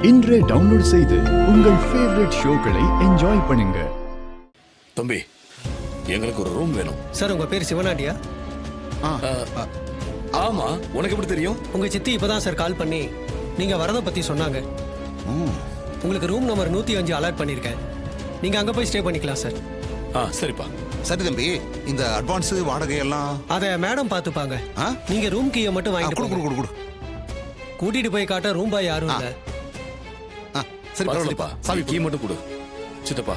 இன்றே டவுன்லோட் செய்து உங்கள் ஃபேவரட் ஷோக்களை என்ஜாய் பண்ணுங்க. தம்பி, எங்களுக்கு ஒரு ரூம் வேணும். சார், உங்க பேர் சிவனாண்டியா? ஆமா, உனக்கு எப்படி தெரியும்? உங்க சித்தி இப்பதான் சார் கால் பண்ணி நீங்க வரத பத்தி சொன்னாங்க. உங்களுக்கு ரூம் நம்பர் 105 அலாட் பண்ணிருக்கேன். நீங்க அங்க போய் ஸ்டே பண்ணிக்கலாம் சார். சரிப்பா. சரி தம்பி, இந்த அட்வான்ஸ் வாடகை எல்லாம் அத மேடம் பாத்துப்பாங்க. நீங்க ரூம் கீயை மட்டும் வாங்கிட்டு கொடு. கூட்டிட்டு போய் காட்ட ரூம் பாய் யாரும் இல்ல. சரி பரவாயில்லப்பா, சாவி கீ மட்டும் கொடு. சித்தப்பா,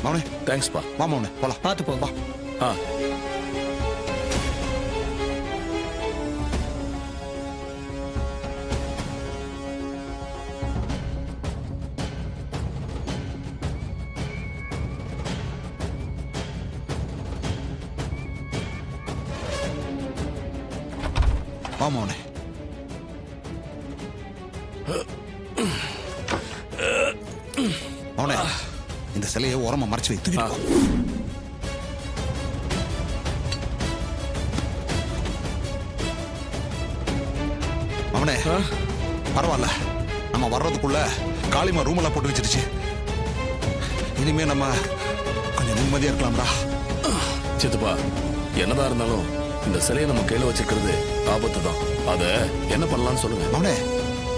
மவனே தேங்க்ஸ்ப்பா. வா மவனே, போலாம். பாத்து போங்க. வா மவனே. மவனே, இந்த சிலையை ஓரமா மறைச்சு வை, தூக்கிட்டு போ. மவனே, பரவாயில்ல, நம்ம வர்றதுக்குள்ள காளிமா ரூம் எல்லாம் போட்டு வச்சிருச்சு. இனிமே நம்ம கொஞ்சம் நிம்மதியா இருக்கலாம்டா. சித்தப்பா, என்னதான் இருந்தாலும் இந்த சிலையை நம்ம கையில வச்சிருக்கிறது ஆபத்து தான். அத என்ன பண்ணலாம்னு சொல்லுங்க. மவனே,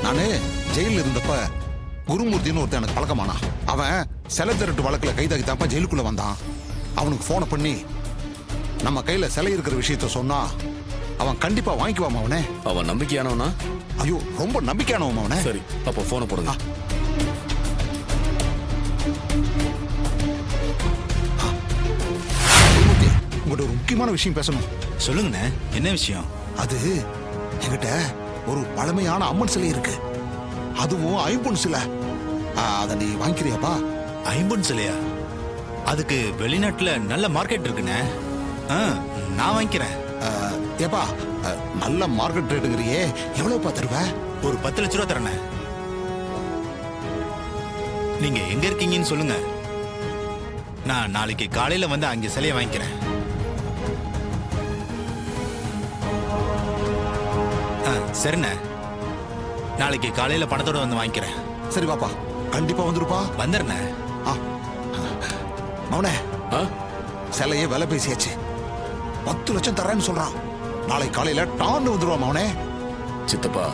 நானு ஜெயில இருந்தப்ப குருமூர்த்தின்னு ஒருத்தன் எனக்கு பழக்கமானா. அவன் சிலை திருட்டு வழக்குல கைதாகி தாப்பா ஜெயிலுக்குள்ள வந்தான். அவனுக்கு போனை பண்ணி நம்ம கையில சிலை இருக்கிற விஷயத்த சொன்னா அவன் கண்டிப்பா வாங்கிக்குவான். அவனே அவன் நம்பிக்கையானவனா? ஐயோ, ரொம்ப நம்பிக்கையானவன் அவனே. சரி, அப்ப போனை போடுங்க. குருமூர்த்தி, உங்கள்கிட்ட ஒரு முக்கியமான விஷயம் பேசணும். சொல்லுங்கண்ணே, என்ன விஷயம்? அது என்கிட்ட ஒரு பழமையான அம்மன் சிலை இருக்கு, அதுவும் ஐம்பொன் சிலை. அதை நீ வாங்கிக்கிறியாப்பா? ஐம்பொன் சிலையா? அதுக்கு வெளிநாட்டுல நல்ல மார்க்கெட் இருக்குண்ணே. நான் வாங்கிக்கிறேன். ஏப்பா, நல்ல மார்க்கெட் ரேட்டுங்கிறியே, எவ்வளவுப்பா தருவ? ஒரு 10 லட்ச ரூபா தரேண்ணே. நீங்க எங்க இருக்கீங்கன்னு சொல்லுங்க, நான் நாளைக்கு காலையில வந்து அங்க சிலையை வாங்கிக்கிறேன். சரிண்ணே, நாளைக்கு காலையில பணத்தோட வந்து வாங்கிக்கிறேன். சரி வாப்பா, கண்டிப்பா வந்துருப்பா. வந்துடுறேன். மவனே, சிலையே விலை பேசியாச்சு. 10 லட்சம் தரேன்னு சொல்றான். நாளை காலையில டான்னு வந்துருவான் மவனே. சித்தப்பா,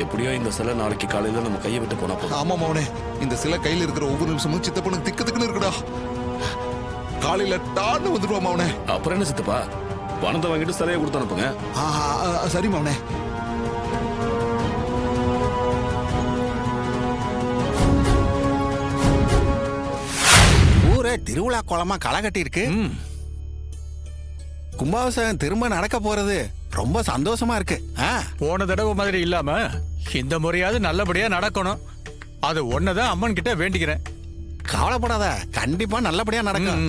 எப்படியோ இந்த சிலை நாளைக்கு காலையில நம்ம கையை விட்டு போனா போதும். ஆமா மவனே, இந்த சிலை கையில இருக்கிற ஒவ்வொரு நிமிஷமும் சித்தப்பனுக்கு திக்கு திக்குன்னு இருக்குடா. காலையில டான்னு வந்துருவான் மவனே. அப்புறம் என்ன சித்தப்பா, பணத்தை வாங்கிட்டு சிலையை கொடுத்து அனுப்புங்க. சரி மவனே. திருவிழா கோலமா களை கட்டி இருக்கு. கும்பாபிஷேகம் திரும்ப நடக்க போறது ரொம்ப சந்தோஷமா இருக்கு. போன தடவை மாதிரி இல்லாம இந்த முறையாவது நல்லபடியா நடக்கணும். அது ஒன்னதான் அம்மன் கிட்ட வேண்டிக்கிறேன். கவலைப்படாத, கண்டிப்பா நல்லபடியா நடக்கும்.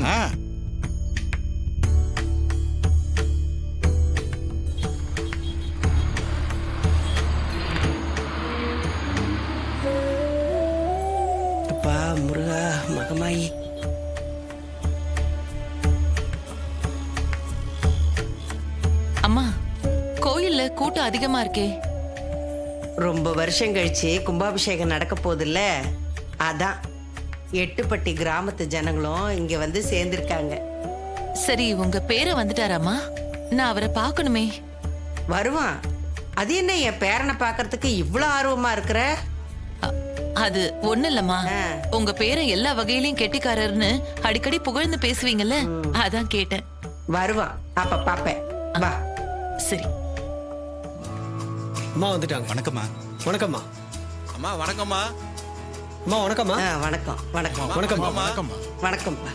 முருகா மகமாயி, அம்மா, கோயில்ல கூட்டம் அதிகமா இருக்கே. ரொம்ப வருஷம் கழிச்சு கும்பாபிஷேகம் நடக்க போதில்ல, அதான் எட்டுப்பட்டி கிராமத்து ஜனங்களும் இங்க வந்து சேர்ந்திருக்காங்க. சரி, உங்க பேரை வந்துட்டாராமா? நான் அவரை பார்க்கணுமே. வருவான். அது என்ன, என் பேரனை பார்க்கறதுக்கு இவ்வளவு ஆர்வமா இருக்கிற? அது ஒண்ணு இல்லம்மா, உங்க பேரை எல்லா வகையிலயும் கெட்டிக்காரர்னு அடிக்கடி புகழ்ந்து பேசுவீங்கல்ல, அதான் கேட்டேன். வருவான், அப்ப பாப்பேன். வா. சரி. அம்மா வந்துட்டாங்க. வணக்கம்மா. வணக்கம்மா. அம்மா வணக்கம்மா. அம்மா வணக்கம்மா. வணக்கம் வணக்கம் வணக்கம் வணக்கம் வணக்கம்ப்பா.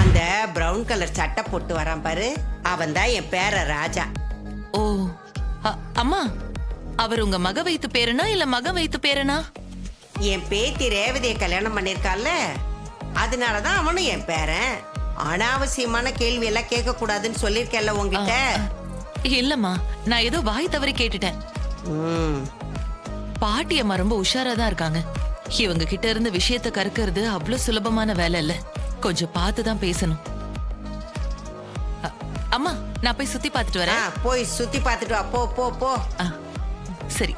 அந்த பிரவுன் கலர் சட்டை போட்டு வரான் பாரு, அவன் தான் என் பேர ராஜா. ஓ, அம்மா, அவர் உங்க மக வைத்து பேரனா இல்ல மக வைத்து பேரனா? என் பேத்தி ரேவதியை கல்யாணம் பண்ணிருக்கால, அதனாலதான் அவனும் என் பேரன். அனாவசியமான கேள்வி எல்லாம் கேட்க கூடாதுன்னு சொல்லிருக்கேன்ல உங்ககிட்ட. இல்லம்மா, நான் ஏதோ வாய் தவறி கேட்டுட்டேன். பாட்டி அம்மா ரொம்ப உஷாரா தான் இருக்காங்க. இவங்க கிட்ட இருந்து விஷயத்தை கறக்கிறது அவ்வளவு சுலபமான வேலை இல்ல. கொஞ்சம் பார்த்து தான் பேசணும். அம்மா, நான் போய் சுத்தி பார்த்துட்டு வரேன். போய் சுத்தி பார்த்துட்டு வா. போ போ போ. ஆ, சரி.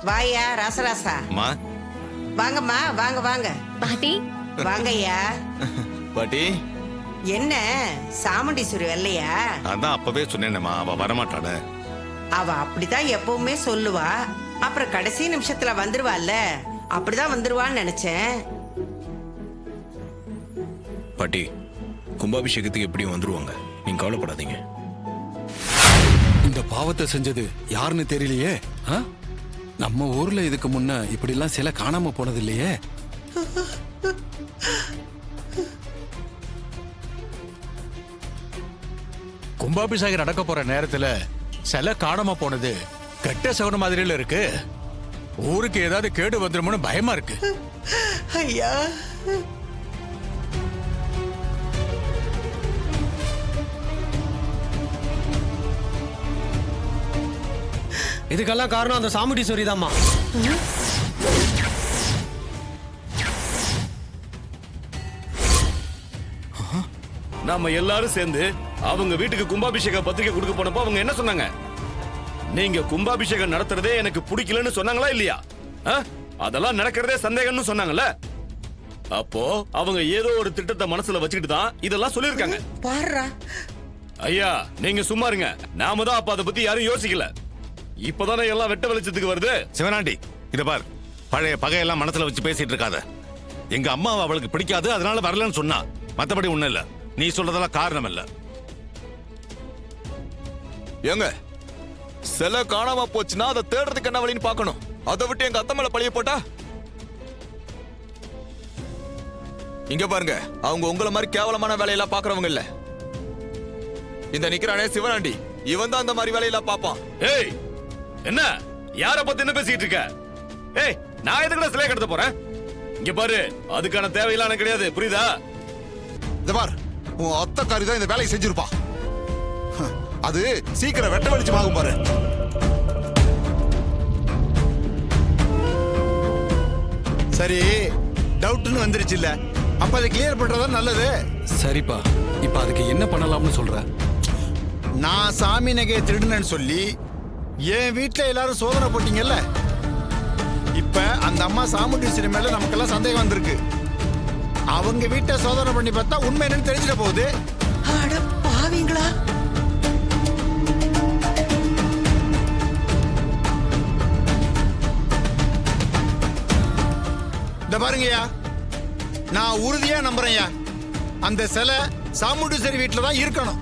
வாயா ராசராசா. அம்மா. வாங்கம்மா, வாங்க வாங்க. பாட்டி வாங்கய்யா. பாட்டி என்ன சாமுண்டீஸ்வரி வரலையா? அதான் அப்பவே சொன்னேன்மா, அவ வரமாட்டானு. அவ அப்படிதான் எப்பவுமே சொல்லுவா. அப்புறம் கடைசி நிமிஷத்துல வந்துருவாள்ல, அப்படிதான் வந்துருவான்னு நினைச்சேன். பாட்டி, கும்பாபிஷேகத்துக்கு எப்படியும் வந்துருவாங்க, நீங்க கவலைப்படாதீங்க. இந்த பாவத்தை செஞ்சது யாருன்னு தெரியலையே. ஆ? நம்ம ஊர்ல இதுக்கு முன்ன இப்படி எல்லாம் சிலை காணாம போனது இல்லையே. கும்பாபிஷேகம் நடக்க போற நேரத்துல சிலை காணாம போனது கெட்ட சகுன மாதிரில இருக்கு. ஊருக்கு ஏதாவது கேடு வந்துருமோன்னு பயமா இருக்கு. ஐயா, இதுக்கெல்லாம் காரணம் அந்த சாமுண்டீஸ்வரி தாம்மா. நாம எல்லாரும் சேர்ந்து அவங்க வீட்டுக்கு கும்பாபிஷேக பத்திரிக்கை கொடுக்க போனப்போ அவங்க என்ன சொன்னாங்க? நீங்க கும்பாபிஷேகம் நடத்துறதே எனக்கு பிடிக்கலன்னு சொன்னாங்களா இல்லையா? அதெல்லாம் நடக்கிறதே சந்தேகம்னு சொன்னாங்கல்ல. அப்போ அவங்க ஏதோ ஒரு திட்டத்தை மனசுல வச்சுக்கிட்டு தான் இதெல்லாம் சொல்லிருக்காங்க. பாருடா. ஐயா, நீங்க சும்மா இருங்க. நாம தான் அப்ப அதை பத்தி யாரும் யோசிக்கல. இப்பதானே எல்லாம் வெட்ட வெளிச்சத்துக்கு வருது. சிவனாண்டி, இத பார், பழைய பகையெல்லாம் மனசுல வச்சு பேசிட்டு இருக்காத. எங்க அம்மாவை அவளுக்கு பிடிக்காது, அதனால வரலன்னு சொன்னா. மத்தபடி ஒண்ணும் இல்ல. நீ சொல்றதெல்லாம் காரணம் இல்ல. ஏங்க, சிலை காணாம போச்சுன்னா அதை தேடுறதுக்கு என்ன வழின்னு பார்க்கணும். அதை விட்டு எங்க அத்தை மேல பழிய போட்டா? இங்க பாருங்க, அவங்க உங்களை மாதிரி கேவலமான வேலையெல்லாம் பாக்குறவங்க இல்ல. இந்த நிக்கிறானே சிவனாண்டி, இவன் தான் அந்த மாதிரி வேலையெல்லாம் பாப்பான். ஏய், என்ன யார பத்தி என்ன பேசிட்டு இருக்க? ஏய், நான் எதுக்குடா சிலையை கடத்த போறேன்? இங்க பாரு, அதுக்கான தேவையெல்லாம் எனக்கு கிடையாது, புரியுதா? இந்த பார், உன் அத்தைக்காரி தான் இந்த வேலையை செஞ்சிருப்பா. அது சீக்கிரம் வெட்ட வெளிச்சமாகும் பாரு. சரி, டவுட்னு வந்துருச்சு இல்ல, அப்ப அதை கிளியர் பண்றதா நல்லது. சரிப்பா, இப்ப அதுக்கு என்ன பண்ணலாம்னு சொல்ற? நான் சாமி நகையை திருடுனேன்னு சொல்லி என் வீட்டுல எல்லாரும் சோதனை போட்டீங்கல்ல. இப்ப அந்த அம்மா சாமுண்டீஸ்வரி மேல நமக்கெல்லாம் சந்தேகம் வந்திருக்கு. அவங்க வீட்டை சோதனை பண்ணி பார்த்தா உண்மை என்னன்னு தெரிஞ்சிட போகுது. அட பாவீங்களா. இந்த பாருங்கய்யா, நான் உறுதியா நம்புறேன்யா, அந்த சிலை சாமுண்டீஸ்வரி வீட்டுல தான் இருக்கணும்.